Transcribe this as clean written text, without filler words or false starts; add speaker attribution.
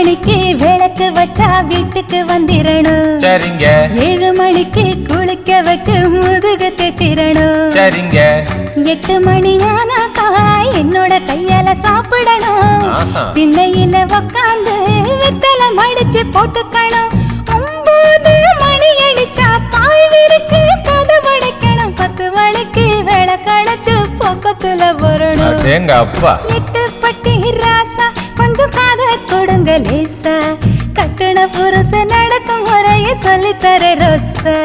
Speaker 1: மணிக்கு விளக்கு வச்சா வீட்டுக்கு வந்திரணும்.
Speaker 2: சரிங்க.
Speaker 1: 7 மணிக்கு குளிக்க வச்சு முதுகு தேத்திரணும்.
Speaker 2: சரிங்க.
Speaker 1: 8 மணி ஆனாக்கா என்னோட கையால சாப்பிடணும். திண்ணையில உக்காந்து வெத்தலை மடிச்சு போட்டுக்கணும். 9 மணி அடிச்சா பாய் விரிச்சு கதவடைக்கணும். 10 மணிக்கு விளக்கடைச்சு பக்கத்துல வரணும். 8 பட்டி ராசா கொஞ்சம் காத கொடுங்க லேசா. கட்டண புருஷ நடக்கும் முறையை சொல்லித்தர ரோசா.